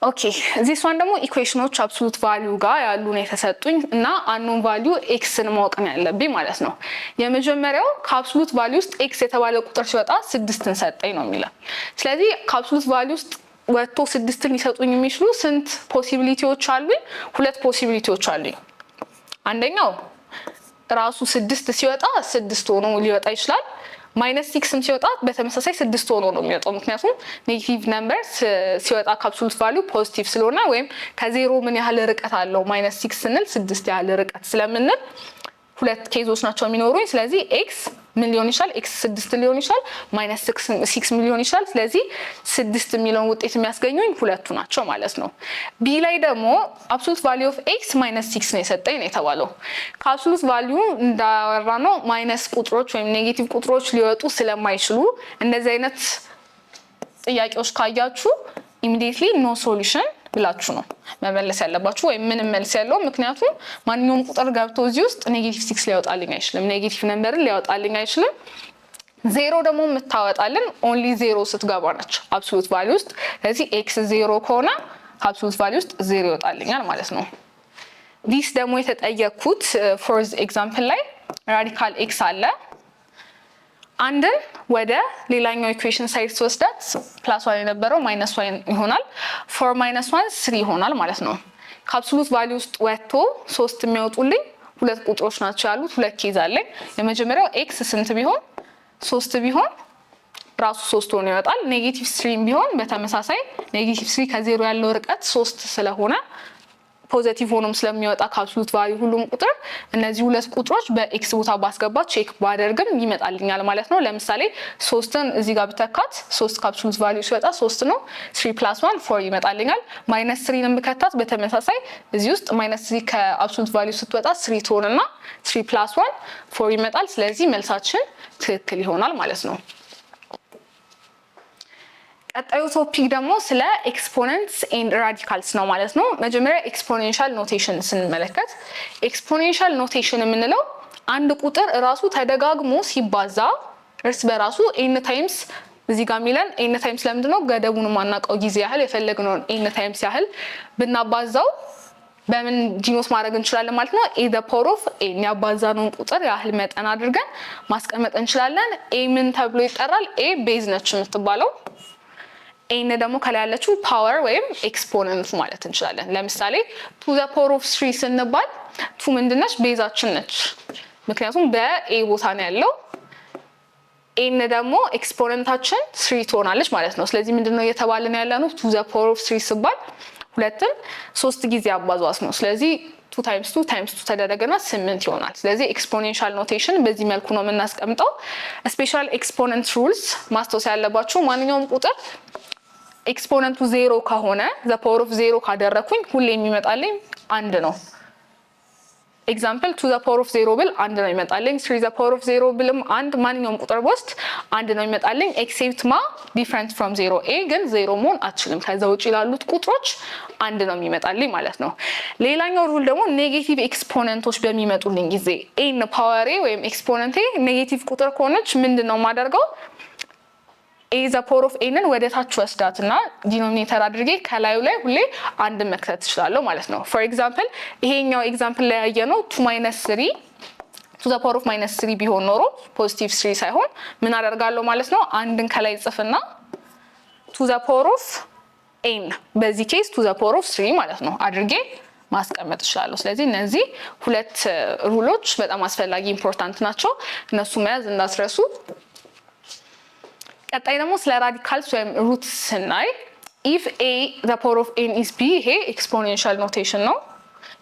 ኦኬ this one ደግሞ ኢኩዌሽኖች አብሶሉት ቫልዩ ጋር ያሉ ነው የተሰጡኝ እና አንኖን ቫልዩ ኤክስን ማወቅ ነው ያለብኝ ማለት ነው። የመጀመሪያው ከአብሶሉት ቫልዩ ውስጥ ኤክስ የተባለ ቁጥር ሲወጣ 6ን ሰጠኝ ነው የሚለው። ስለዚህ ከአብሶሉት ቫልዩ ውስጥ ወጥቶ 6ን ሊሰጡኝ የሚችሉ ስንት ፖሲቢሊቲዎች አሉኝ? ሁለት ፖሲቢሊቲዎች አሉኝ። አንደኛው ራሱ 6 ሲወጣ 6 ሆኖ ሊወጣ ይችላል። -6 ሲወጣ በተመሳሳይ 6 ሆኖ ነው የሚወጣው። ምክንያቱም ኔጌቲቭ ነምበር ሲወጣ ከአብሶሉት ቫልዩ ፖዚቲቭ ስለሆነ ወይም ከዜሮ ምን ያህል ርቀት አለው -6 ስንል 6 ያህል ርቀት ስለምንል ሁለት ኬዞች ናቸው የሚኖሩኝ። ስለዚህ ኤክስ ምን ሊሆን ይችላል? ኤክስ 6 ሊሆን ይችላል፣ -6 ሊሆን ይችላል። ስለዚህ 6 የሚለውን ውጤት የሚያስገኙኝ ሁለቱ ናቸው ማለት ነው። ቢ ላይ ደግሞ አብሶሉት ቫልዩ ኦፍ ኤክስ -6 ነው የሰጠኝ ነው የተባለው። ከአብሶሉት ቫልዩ እንዳወራ ነው ማይነስ ቁጥሮች ወይም ኔጌቲቭ ቁጥሮች ሊወጡ ስለማይችሉ እንደዚህ አይነት ጥያቄዎች ካያችሁ ኢሚዲየትሊ ኖ ሶሉሽን ብላችሁ ነው መመለስ ያለባችሁ ወይም ምንም መልስ ያለው። ምክንያቱም ማንኛውም ቁጥር ገብቶ እዚህ ውስጥ -6 ሊያወጣልኝ አይችልም፣ ኔጌቲቭ ነምበርን ሊያወጣልኝ አይችልም። ዜሮ ደግሞ የምታወጣልን ኦንሊ ዜሮ ስትገባ ነች አብሶሉት ቫልዩ ውስጥ። ስለዚህ ኤክስ ዜሮ ከሆነ አብሶሉት ቫልዩ ውስጥ ዜሮ ይወጣልኛል ማለት ነው። ዲስ ደግሞ የተጠየቅኩት ፎርዝ ኤግዛምፕል ላይ ራዲካል ኤክስ አለ። አንድን ወደ ሌላኛው ኢኩዌሽን ሳይድ ወስዳት +1 የነበረው -1 ይሆናል። 4 - 1 3 ይሆናል ማለት ነው። ከአብሶሉት ቫልዩ ውስጥ ወጥቶ 3 የሚያወጡልኝ ሁለት ቁጥሮች ናቸው ያሉት። ሁለት ኬዝ አለኝ። የመጀመሪያው ኤክስ ስንት ቢሆን 3 ቢሆን ራሱ 3 ሆኖ ይወጣል። -3 ቢሆን በተመሳሳይ -3 ከዜሮ ያለው ርቀት 3 ስለሆነ ፖዚቲቭ ሆኖም ስለሚወጣ ከአብሶሉት ቫልዩ ሁሉም ቁጥር እነዚህ ሁለት ቁጥሮች በኤክስ ቦታ ባስገባ ቼክ ባደርግም ይመጣልኛል ማለት ነው። ለምሳሌ 3ን እዚህ ጋር ብተካት 3 ከአብሶሉት ቫልዩ ሲወጣ 3 ነው። 3 + 1 4 ይመጣልኛል። -3ን ብከታት በተመሳሳይ እዚህ ውስጥ -3 ከአብሶሉት ቫልዩ ስትወጣ 3 ትሆንና 3 + 1 4 ይመጣል። ስለዚህ መልሳችን ትክክል ይሆናል ማለት ነው። ቀጣዩ ቶፒክ ደግሞ ስለ ኤክስፖነንትስ ኤንድ ራዲካልስ ነው ማለት ነው። መጀመሪያ ኤክስፖኔንሻል ኖቴሽን ስንመለከት ኤክስፖኔንሻል ኖቴሽን የምንለው አንድ ቁጥር ራሱ ተደጋግሞ ሲባዛ እርስ በራሱ ኤን ታይምስ እዚህ ጋር ሚለን ኤን ታይምስ ለምንድነው ገደቡን ማናቀው ጊዜ ያህል የፈለግነውን ኤን ታይምስ ያህል ብናባዛው በምን ዲኖት ማድረግ እንችላለን ማለት ነው። ኤ ዘ ፓወር ኦፍ ኤን ያባዛነውን ቁጥር ያህል መጠን አድርገን ማስቀመጥ እንችላለን። ኤ ምን ተብሎ ይጠራል? ኤ ቤዝ ነች የምትባለው። ኤን ደግሞ ከላይ ያለችው ፓወር ወይም ኤክስፖነንቱ ማለት እንችላለን። ለምሳሌ ቱ ዘ ፓወር ኦፍ 3 ስንባል ቱ ምንድነች? ቤዛችን ነች። ምክንያቱም በኤ ቦታ ነው ያለው። ኤን ደግሞ ኤክስፖነንታችን 3 ትሆናለች ማለት ነው። ስለዚህ ምንድነው እየተባለን ያለነው? ቱ ዘ ፓወር ኦፍ 3 ስባል ሁለትን 3 ጊዜ አባዟት ነው። ስለዚህ 2 × 2 × 2 ተደረገና 8 ይሆናል። ስለዚህ ኤክስፖኔንሻል ኖቴሽን በዚህ መልኩ ነው የምናስቀምጠው። ስፔሻል ኤክስፖነንት ሩልስ ማስታወስ ያለባችሁ ማንኛውም ቁጥር ኤክስፖነንቱ 0 ከሆነ ዘ ፓወር ኦፍ 0 ካደረኩኝ ሁሌ የሚመጣልኝ 1 ነው። ኤግዛምፕል 2 ዘ ፓወር ኦፍ 0 ብል 1 ነው የሚመጣልኝ። 3 ዘ ፓወር ኦፍ 0 ብልም 1 ማንኛውም ቁጥር ውስጥ 1 ነው የሚመጣልኝ። ኤክሴፕት ማ ዲፍረንት ፍሮም 0 ኤ ግን 0 መሆን አትችልም። ከዛ ውጪ ላሉት ቁጥሮች 1 ነው የሚመጣልኝ ማለት ነው። ሌላኛው ሩል ደግሞ ኔጌቲቭ ኤክስፖነንቶች በሚመጡልኝ ጊዜ ኤን ፓወሬ ወይም ኤክስፖነንቴ ኔጌቲቭ ቁጥር ከሆነች ምንድነው የማደርገው? ኤ ዘ ፓወር ኦፍ ኤንን ወደ ታች ወስዳትና ዲኖሚኔተር አድርጌ ከላዩ ላይ ሁሌ 1 መክተት እችላለሁ ማለት ነው። ፎር ኤግዛምፕል ይሄኛው ኤግዛምፕል ላይ ያየነው 2 - 3 ቱ ዘ ፓወር ኦፍ -3 ቢሆን ኖሮ ፖዚቲቭ 3 ሳይሆን ምን አደርጋለሁ ማለት ነው? አንድን ከላይ ጽፍና ቱ ዘ ፓወር ኦፍ ኤን በዚህ ኬስ ቱ ዘ ፓወር ኦፍ 3 ማለት ነው አድርጌ ማስቀመጥ እችላለሁ። ስለዚህ እነዚህ ሁለት ሩሎች በጣም አስፈላጊ ኢምፖርታንት ናቸው። እነሱ መያዝ እንዳትረሱ። ቀጣይ ደግሞ ስለ ራዲካልስ ወይም ሩትስ ስናይ ኢፍ ኤ ዘ ፓወር ኦፍ ኤን ኢዝ ቢ ይሄ ኤክስፖኔንሻል ኖቴሽን ነው።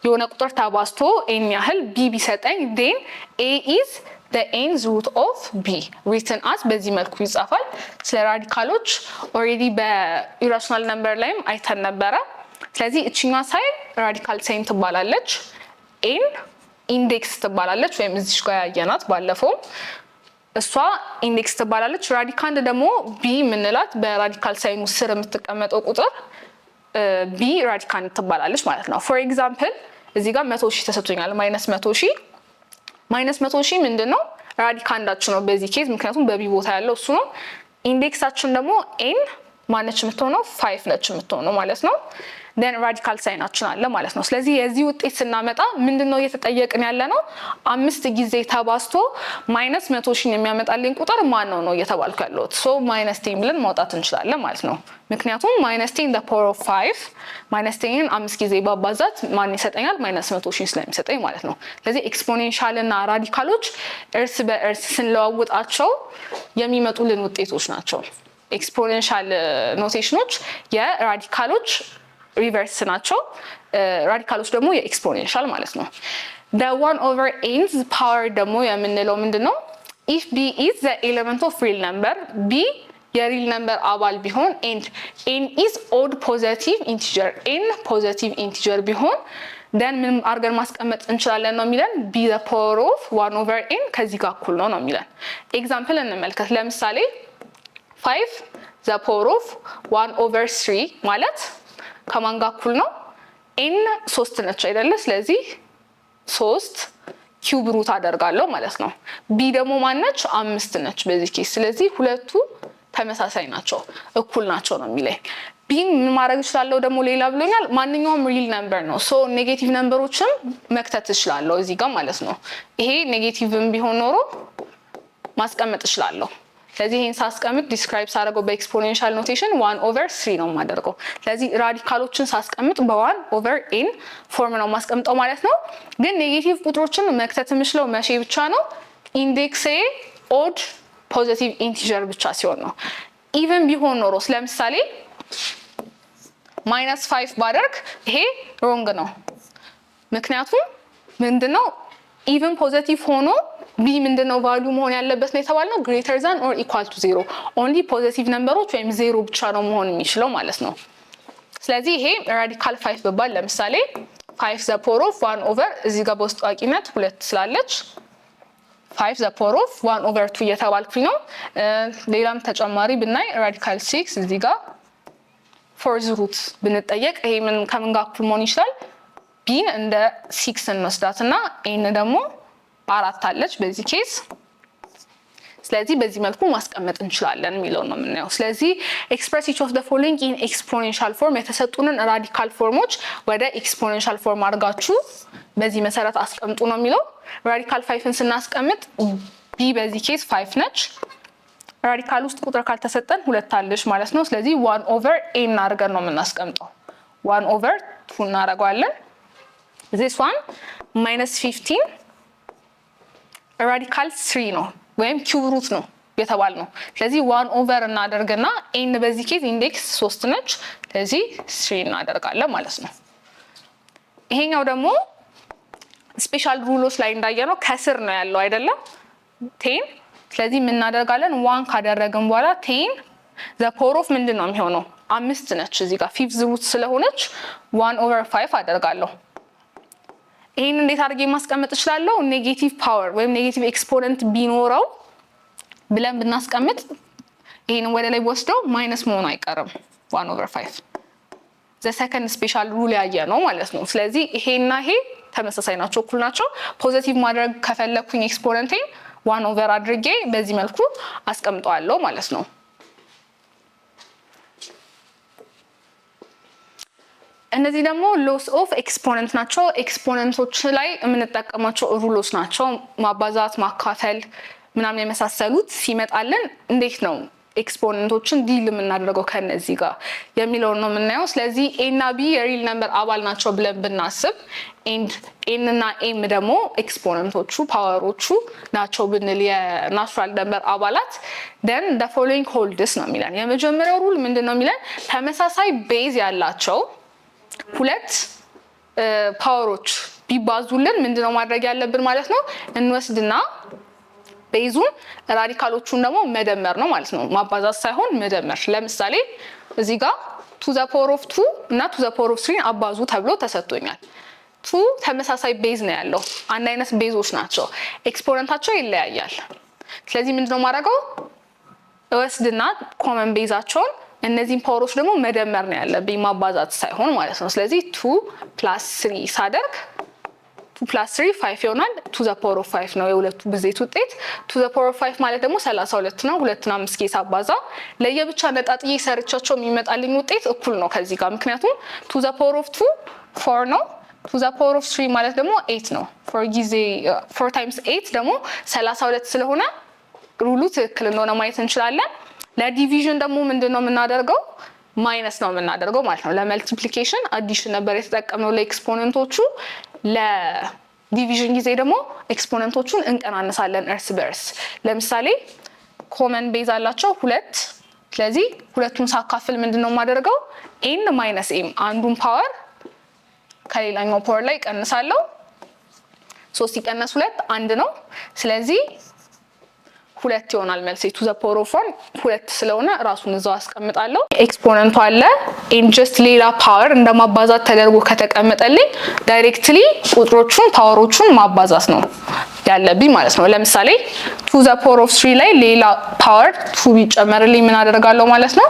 የሆነ ቁጥር ተባዝቶ ኤን ያህል ቢ ቢሰጠኝ ዴን ኤ ኢዝ the nth root of b written as በዚህ መልኩ ይጻፋል። ስለ ራዲካሎች ኦሬዲ በኢራሽናል ነምበር ላይም አይተን ነበረ። ስለዚህ እቺኛዋ ሳይን ራዲካል ሳይን ትባላለች። ኤን ኢንዴክስ ትባላለች ወይም እዚሽ ጋር ያየናት ባለፈው እሷ ኢንዴክስ ትባላለች። ራዲካንድ ደግሞ ቢ ምንላት በራዲካል ሳይኑ ስር የምትቀመጠው ቁጥር ቢ ራዲካንድ ትባላለች ማለት ነው። ፎር ኤግዛምፕል እዚህ ጋር 100,000 ተሰጥቶኛል። -100,000 ምንድነው? ራዲካንዳችን ነው በዚህ ኬዝ፣ ምክንያቱም በቢ ቦታ ያለው እሱ ነው። ኢንዴክሳችን ደግሞ ኤን ማነች የምትሆነው 5 ነች የምትሆነው ማለት ነው። then ራዲካል ሳይናችን አለ ማለት ነው። ስለዚህ የዚህ ውጤት ስናመጣ ምንድነው እየተጠየቅን ያለ ነው 5 ጊዜ ተባዝቶ -100,000 የሚያመጣልኝ ቁጥር ማን ነው እየተባልኩ ያለሁት። ሶ -10 ብለን ማውጣት እንችላለን ማለት ነው። ምክንያቱም -10 the power of 5 -10ን 5 ጊዜ ባባዛት ማን ይሰጠኛል -100,000 ስለሚሰጠኝ ማለት ነው። ስለዚህ ኤክስፖኔንሻል እና ራዲካሎች እርስ በእርስ ስንለዋውጣቸው የሚመጡልን ውጤቶች ናቸው። ኤክስፖኔንሻል ኖቴሽኖች የራዲካሎች ሪቨርስ ናቸው። ራዲካሎች ደግሞ የኤክስፖኔንሻል ማለት ነው። the 1/n's power ደግሞ የምንለው ምንድነው? if b is the element of real number, b የሪል ነምበር አባል ቢሆን and n is odd positive integer, n positive integer ቢሆን then ምን አድርገን ማስቀመጥ እንችላለን ነው የሚለን b the power of 1/n ከዚህ ጋር እኩል ነው የሚለን። ኤግዛምፕል እንመልከት። ለምሳሌ 5 the power of 1/3 ማለት ከማን ጋር እኩል ነው? n 3 ነች አይደለ? ስለዚህ 3 ኪዩብ ሩት አደርጋለሁ ማለት ነው። b ደግሞ ማነች? 5 ነች በዚህ ኬስ። ስለዚህ ሁለቱ ተመሳሳይ ናቸው፣ እኩል ናቸው ነው የሚለኝ። ቢን ምን ማድረግ እችላለሁ ደግሞ ሌላ ብሎኛል። ማንኛውም ሪል ነምበር ነው። ሶ ኔጌቲቭ ነምበሮችን መክተት እችላለሁ እዚህ ጋር ማለት ነው። ይሄ ኔጌቲቭም ቢሆን ኖሮ ማስቀመጥ እችላለሁ። ስለዚህ ይሄን ሳስቀምጥ ዲስክራይብ ሳደርገው በኤክስፖኔንሻል ኖቴሽን 1/3 ነው የማደርገው። ስለዚህ ራዲካሎችን ሳስቀምጥ በ1/n ፎርም ነው ማስቀምጠው ማለት ነው። ግን ኔጌቲቭ ቁጥሮችን መክተት የምችለው መቼ ብቻ ነው? ኢንዴክስ ኦድ ፖዚቲቭ ኢንቲጀር ብቻ ሲሆን ነው። ኢቭን ቢሆን ኖሮ ለምሳሌ -5 ባደርግ ይሄ ሮንግ ነው። ምክንያቱም ምንድነው ኢቭን ፖዚቲቭ ሆኖ b ምንድነው ቫልዩ መሆን ያለበት ነው የተባልነው greater than or equal to 0 only ፖዚቲቭ ነምበሮች ወይም 0 ብቻ ነው መሆን የሚችለው ማለት ነው። ስለዚህ ይሄ ራዲካል 5 በባል ለምሳሌ 5 the power of 1/, እዚህ ጋር በውስጥ አዋቂነት 2 ስላለች 5 the power of 1/2 እየተባልኩኝ ነው። ሌላም ተጨማሪ ብናይ ራዲካል 6 እዚህ ጋር 4 ሩት ብንጠየቅ ይሄ ምን ከምን ጋር እኩል መሆን ይችላል? ቢን እንደ 6 እንወስዳትና ኤን ደግሞ 4 አለች በዚህ ኬስ። ስለዚህ በዚህ መልኩ ማስቀመጥ እንችላለን የሚለው ነው የምናየው። ስለዚህ express each of the following in exponential form የተሰጡንን ራዲካል ፎርሞች ወደ ኤክስፖኔንሻል ፎርም አድርጋችሁ በዚህ መሰረት አስቀምጡ ነው የሚለው። ራዲካል 5ን ስናስቀምጥ b በዚህ ኬስ 5 ነች። ራዲካል ውስጥ ቁጥር ካልተሰጠን 2 አለች ማለት ነው። ስለዚህ 1/n አድርገን ነው የምናስቀምጠው። 1/2 እናደርገዋለን። this one -15 ራዲካል 3 ነው ወይም ኪዩብ ሩት ነው የተባልነው። ስለዚህ 1/, እናደርግና n በዚህ ኬዝ ኢንዴክስ 3 ነች። ስለዚህ 3 እናደርጋለን ማለት ነው። ይሄኛው ደግሞ ስፔሻል ሩሎች ላይ እንዳየነው ከስር ነው ያለው አይደለም 10። ስለዚህ ምን እናደርጋለን? 1 ካደረግን በኋላ 10 the power of ምንድነው የሚሆነው? 5 ነች። እዚህ ጋር 5th ሩት ስለሆነች 1/5 አደርጋለሁ። ይሄን እንዴት አድርጌ ማስቀመጥ እችላለሁ? ኔጌቲቭ ፓወር ወይም ኔጌቲቭ ኤክስፖነንት ቢኖረው ብለን ብናስቀምጥ ይሄን ወደ ላይ ወስደው ማይነስ መሆኑ አይቀርም 1/5 the second special rule ያየ ነው ማለት ነው። ስለዚህ ይሄና ይሄ ተመሳሳይ ናቸው፣ እኩል ናቸው። ፖዚቲቭ ማድረግ ከፈለኩኝ ኤክስፖነንቴን 1/, አድርጌ በዚህ መልኩ አስቀምጠዋለሁ ማለት ነው። እነዚህ ደግሞ ሎስ ኦፍ ኤክስፖነንት ናቸው። ኤክስፖነንቶች ላይ የምንጠቀማቸው ሩሎች ናቸው። ማባዛት፣ ማካፈል ምናምን የመሳሰሉት ሲመጣልን እንዴት ነው ኤክስፖነንቶችን ዲል የምናደርገው ከነዚህ ጋር የሚለውን ነው የምናየው። ስለዚህ ኤ እና ቢ የሪል ነምበር አባል ናቸው ብለን ብናስብ ኤን እና ኤም ደግሞ ኤክስፖነንቶቹ ፓወሮቹ ናቸው ብንል የናቹራል ነምበር አባላት then the following holds ነው የሚለን። የመጀመሪያው ሩል ምንድነው የሚለን? ተመሳሳይ ቤዝ ያላቸው ሁለት ፓወሮች ቢባዙልን ምንድነው ማድረግ ያለብን ማለት ነው? እንወስድና ቤዙን ራዲካሎቹን ደግሞ መደመር ነው ማለት ነው። ማባዛት ሳይሆን መደመር። ለምሳሌ እዚህ ጋር to the power of 2 እና to the power of 3 አባዙ ተብሎ ተሰጥቶኛል። 2 ተመሳሳይ ቤዝ ነው ያለው፣ አንድ አይነት ቤዞች ናቸው፣ ኤክስፖነንታቸው ይለያያል። ስለዚህ ምንድነው ማድረገው? እወስድና ኮመን ቤዛቸውን እነዚህን ፓወሮች ደግሞ መደመር ነው ያለብኝ፣ ማባዛት ሳይሆን ማለት ነው። ስለዚህ 2 + 3 ሳደርግ 2 + 3 5 ይሆናል። 2 ዘ ፓወር ኦፍ 5 ነው የሁለቱ ብዜት ውጤት። 2 ዘ ፓወር ኦፍ 5 ማለት ደግሞ 32 ነው። 2 እና 5 ኬስ አባዛ ለየብቻ ነጣጥዬ ሰርቻቸው የሚመጣልኝ ውጤት እኩል ነው ከዚህ ጋር። ምክንያቱም 2 ዘ ፓወር ኦፍ 2 4 ነው። 2 ዘ ፓወር ኦፍ 3 ማለት ደግሞ 8 ነው። 4 ታይምስ 8 ደግሞ 32 ስለሆነ ሩሉ ትክክል እንደሆነ ማየት እንችላለን። ለዲቪዥን ደግሞ ምንድነው የምናደርገው? ማይነስ ነው የምናደርገው ማለት ነው። ለመልቲፕሊኬሽን አዲሽን ነበር የተጠቀምነው ለኤክስፖነንቶቹ። ለዲቪዥን ጊዜ ደግሞ ኤክስፖነንቶቹን እንቀናነሳለን እርስ በርስ። ለምሳሌ ኮመን ቤዝ አላቸው 2። ስለዚህ ሁለቱን ሳካፍል ምንድነው የማደርገው? ኤን ማይነስ ኤም አንዱን ፓወር ከሌላኛው ፓወር ላይ ቀንሳለሁ። 3 ሲቀነስ 2 1 ነው። ስለዚህ 2 ይሆናል መልሴ። 2 ዘ ፓወር ኦፍ 1 2 ስለሆነ ራሱን እዛው አስቀምጣለሁ። ኤክስፖነንቱ አለ ኤን ጀስት ሌላ ፓወር እንደማባዛት ተደርጎ ከተቀመጠልኝ ዳይሬክትሊ ቁጥሮቹን ፓወሮቹን ማባዛት ነው ያለብኝ ማለት ነው። ለምሳሌ 2 ዘ ፓወር ኦፍ 3 ላይ ሌላ ፓወር 2 ቢጨመርልኝ ምን አደርጋለሁ ማለት ነው?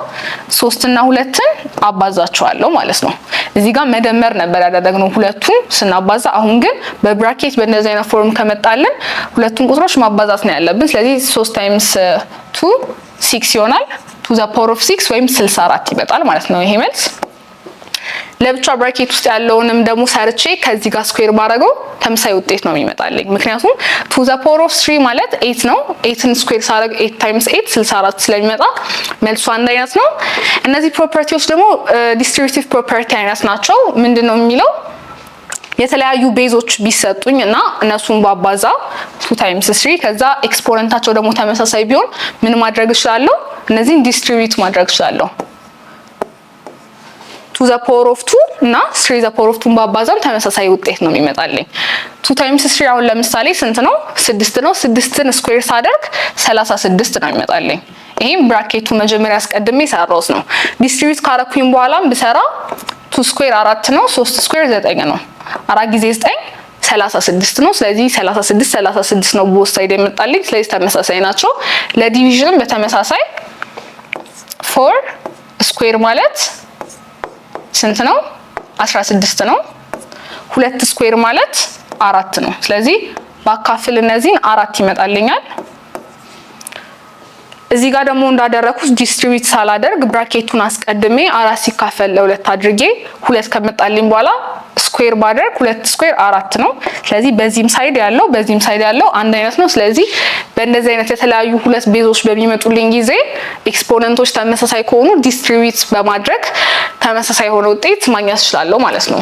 3 እና 2ን አባዛቸዋለሁ ማለት ነው። እዚህ ጋር መደመር ነበር ያደረግነው ሁለቱን ስናባዛ። አሁን ግን በብራኬት በእንደዚህ አይነት ፎርም ከመጣልን ሁለቱን ቁጥሮች ማባዛት ነው ያለብን። ስለዚህ 3 ታይምስ 2 6 ይሆናል። 2 ዘ ፓወር ኦፍ 6 ወይም 64 ይመጣል ማለት ነው ይሄ መልስ። ለብቻ ብራኬት ውስጥ ያለውንም ደግሞ ሰርቼ ከዚህ ጋር ስኩዌር ባረገው ተመሳሳይ ውጤት ነው የሚመጣልኝ። ምክንያቱም 2 ዘ ፓወር ኦፍ 3 ማለት 8 ነው። 8ን ስኩዌር ሳረግ 8 ታይምስ 8 64 ስለሚመጣ መልሱ አንድ አይነት ነው። እነዚህ ፕሮፐርቲዎች ደግሞ ዲስትሪቢዩቲቭ ፕሮፐርቲ አይነት ናቸው። ምንድነው የሚለው? የተለያዩ ቤዞች ቢሰጡኝ እና እነሱን ባባዛ 2 ታይምስ 3 ከዛ ኤክስፖነንታቸው ደግሞ ተመሳሳይ ቢሆን ምን ማድረግ እችላለሁ? እነዚህን ዲስትሪቢዩት ማድረግ እችላለሁ። 2 ዘ ፓወር ኦፍ 2 እና 3 ዘ ፓወር ኦፍ 2 ባባዛም ተመሳሳይ ውጤት ነው የሚመጣልኝ። 2 ታይምስ 3 አሁን ለምሳሌ ስንት ነው? 6 ነው። 6ን ስኩዌር ሳደርግ 36 ነው የሚመጣልኝ። ይሄም ብራኬቱ መጀመሪያ አስቀድሜ ሰራውስ ነው። ዲስትሪቢዩት ካረኩኝ በኋላም ብሰራ 2 ስኩዌር 4 ነው። 3 ስኩዌር 9 ነው። 4 ጊዜ 9 36 ነው። ስለዚህ 36 ነው ቦth ሳይድ የመጣልኝ። ስለዚህ ተመሳሳይ ናቸው። ለዲቪዥንም በተመሳሳይ 4 ስኩዌር ማለት ስንት ነው? 16 ነው። 2 ስኩዌር ማለት 4 ነው። ስለዚህ ባካፍል እነዚህን 4 ይመጣልኛል። እዚህ ጋር ደግሞ እንዳደረኩት ዲስትሪቢዩት ሳላደርግ ብራኬቱን አስቀድሜ 4 ሲካፈል ለ2 አድርጌ 2 ከመጣልኝ በኋላ ስኩዌር ባደርግ 2 ስኩዌር 4 ነው። ስለዚህ በዚህም ሳይድ ያለው በዚህም ሳይድ ያለው አንድ አይነት ነው። ስለዚህ በእንደዚህ አይነት የተለያዩ ሁለት ቤዞች በሚመጡልኝ ጊዜ ኤክስፖነንቶች ተመሳሳይ ከሆኑ ዲስትሪቢዩት በማድረግ ተመሳሳይ የሆነ ውጤት ማግኘት እችላለሁ ማለት ነው።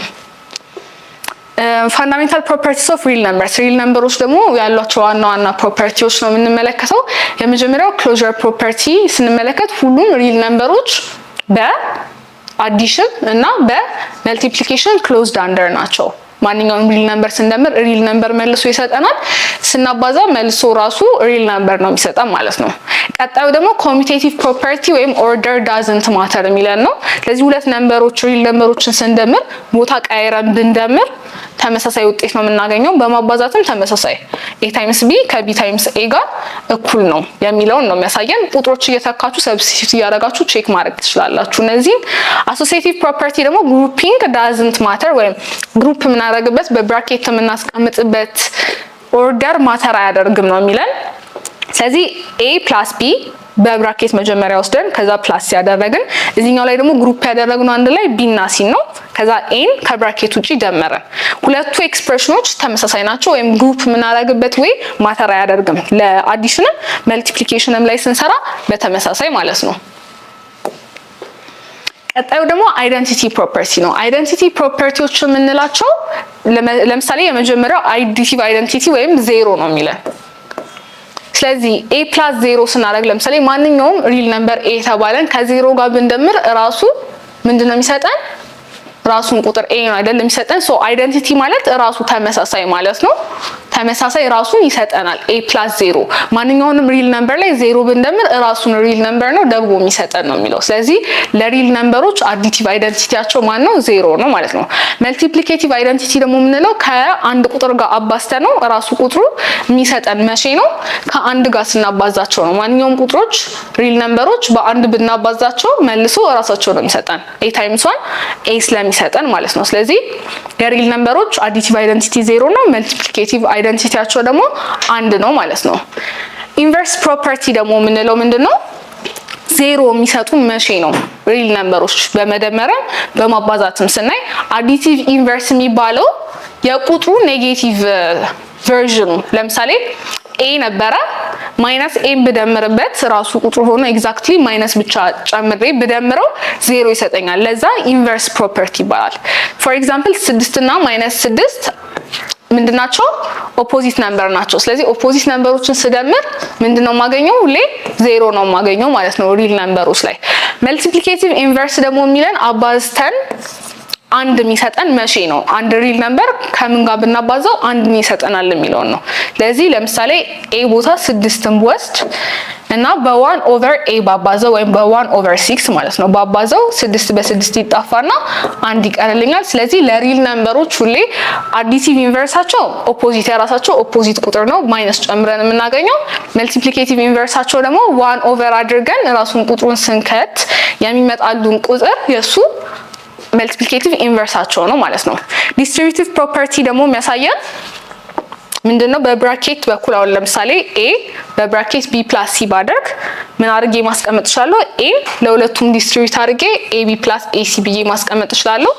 ፋንዳሜንታል ፕሮፐርቲስ ኦፍ ሪል ነምበርስ። ሪል ነምበሮች ደግሞ ያሏቸው ዋና ዋና ፕሮፐርቲዎች ነው የምንመለከተው። የመጀመሪያው ክሎዥር ፕሮፐርቲ ስንመለከት ሁሉም ሪል ነምበሮች በአዲሽን እና በመልቲፕሊኬሽን ክሎዝድ አንደር ናቸው። ማንኛውም ሪል ነምበር ስንደምር ሪል ነምበር መልሶ ይሰጠናል። ስናባዛ መልሶ ራሱ ሪል ነምበር ነው የሚሰጠን ማለት ነው። ቀጣዩ ደግሞ ኮሚቴቲቭ ፕሮፐርቲ ወይም ኦርደር ዳዝንት ማተር የሚለን ነው። ስለዚህ ሁለት ነምበሮች ሪል ነምበሮችን ስንደምር ቦታ ቀያይረን ብንደምር ተመሳሳይ ውጤት ነው የምናገኘው። በማባዛትም ተመሳሳይ ኤ ታይምስ ቢ ከቢ ታይምስ ኤ ጋር እኩል ነው የሚለውን ነው የሚያሳየን። ቁጥሮች እየተካችሁ ሰብስቲቱት እያደረጋችሁ ቼክ ማድረግ ትችላላችሁ። እነዚህ አሶሲኤቲቭ ፕሮፐርቲ ደግሞ ግሩፒንግ ዳዝንት ማተር ወይም ግሩፕ የምናደርግበት በብራኬት የምናስቀምጥበት ኦርደር ማተር አያደርግም ነው የሚለን። ስለዚህ ኤ ፕላስ ቢ በብራኬት መጀመሪያ ወስደን ከዛ ፕላስ ያደረግን እዚህኛው ላይ ደግሞ ግሩፕ ያደረግነው አንድ ላይ ቢ እና ሲ ነው። ከዛ ኤን ከብራኬት ውጪ ደመረን። ሁለቱ ኤክስፕሬሽኖች ተመሳሳይ ናቸው ወይም ግሩፕ የምናደርግበት ወይ ማተር አያደርግም። ለአዲሽንም መልቲፕሊኬሽንም ላይ ስንሰራ በተመሳሳይ ማለት ነው። ቀጣዩ ደግሞ አይደንቲቲ ፕሮፐርቲ ነው። አይደንቲቲ ፕሮፐርቲዎች የምንላቸው ለምሳሌ የመጀመሪያው አዲቲቭ አይደንቲቲ ወይም ዜሮ ነው የሚለን። ስለዚህ ኤ ፕላስ 0 ስናደርግ ለምሳሌ ማንኛውም ሪል ነምበር ኤ ተባለን ከዜሮ ጋር ብንደምር ራሱ ምንድነው የሚሰጠን? ራሱን ቁጥር ኤ ነው አይደል የሚሰጠን። ሶ አይደንቲቲ ማለት ራሱ ተመሳሳይ ማለት ነው። ተመሳሳይ ራሱን ይሰጠናል a + 0 ማንኛውንም ሪል ነምበር ላይ 0 ብንደምር ራሱን ሪል ነምበር ነው ደግሞ የሚሰጠን ነው የሚለው። ስለዚህ ለሪል ነምበሮች አዲቲቭ አይደንቲቲያቸው ማን ነው? 0 ነው ማለት ነው። መልቲፕሊኬቲቭ አይደንቲቲ ደግሞ የምንለው ከአንድ ቁጥር ጋር አባዝተ ነው ራሱ ቁጥሩ የሚሰጠን መቼ ነው? ከአንድ ጋር ስናባዛቸው ነው። ማንኛውም ቁጥሮች ሪል ነምበሮች በአንድ ብናባዛቸው መልሶ ራሳቸው ነው የሚሰጠን a × 1 a ስለሚሰጠን ማለት ነው። ስለዚህ የሪል ነምበሮች አዲቲቭ አይደንቲቲ 0 ነው። መልቲፕሊኬቲቭ አይደንቲቲያቸው ደግሞ 1 ነው ማለት ነው። ኢንቨርስ ፕሮፐርቲ ደግሞ የምንለው ምንድነው? 0 የሚሰጡ መቼ ነው? ሪል ነምበሮች በመደመርም በማባዛትም ስናይ አዲቲቭ ኢንቨርስ የሚባለው የቁጥሩ ኔጌቲቭ ቨርዥኑ ለምሳሌ a ነበረ ማይነስ a ብደምርበት ራሱ ቁጥሩ ሆኖ ኤግዛክትሊ ማይነስ ብቻ ጨምሬ ብደምረው 0 ይሰጠኛል። ለዛ ኢንቨርስ ፕሮፐርቲ ይባላል። ፎር ኤግዛምፕል 6 እና -6 ምንድናቸው? ኦፖዚት ነምበር ናቸው። ስለዚህ ኦፖዚት ነምበሮችን ስደምር ምንድነው የማገኘው? ሁሌ 0 ነው የማገኘው ማለት ነው ሪል ነምበሮች ላይ። መልቲፕሊኬቲቭ ኢንቨርስ ደግሞ የሚለን አባዝተን አንድ የሚሰጠን መቼ ነው? አንድ ሪል ነምበር ከምን ጋር ብናባዛው አንድ ይሰጠናል የሚለውን ነው። ለዚህ ለምሳሌ a ቦታ 6ን ወስድ እና በ1/a ባባዛው ወይም በ1/6 ማለት ነው ባባዛው 6 በ6 ይጣፋና አንድ ይቀርልኛል። ስለዚህ ለሪል ነምበሮች ሁሌ አዲቲቭ ኢንቨርሳቸው ኦፖዚት የራሳቸው ኦፖዚት ቁጥር ነው ማይነስ ጨምረን የምናገኘው። መልቲፕሊኬቲቭ ኢንቨርሳቸው ደግሞ 1/, አድርገን ራሱን ቁጥሩን ስንከት የሚመጣሉን ቁጥር የሱ መልቲፕሊኬቲቭ ኢንቨርሳቸው ነው ማለት ነው። ዲስትሪቢዩቲቭ ፕሮፐርቲ ደግሞ የሚያሳየን ምንድነው? በብራኬት በኩል አሁን ለምሳሌ a በብራኬት b + c ባደርግ ምን አድርጌ ማስቀመጥ እችላለሁ? a ለሁለቱም ዲስትሪቢዩት አድርጌ ab + ac ብዬ ማስቀመጥ እችላለሁ።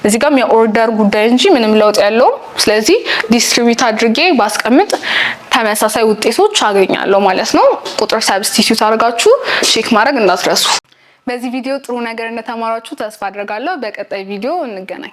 እዚህ ጋርም የኦርደር ጉዳይ እንጂ ምንም ለውጥ ያለው። ስለዚህ ዲስትሪቢዩት አድርጌ ባስቀምጥ ተመሳሳይ ውጤቶች አገኛለሁ ማለት ነው። ቁጥር ሰብስቲቲዩት አድርጋችሁ ቼክ ማድረግ እንዳትረሱ። በዚህ ቪዲዮ ጥሩ ነገር እንደተማራችሁ ተስፋ አድርጋለሁ። በቀጣይ ቪዲዮ እንገናኝ።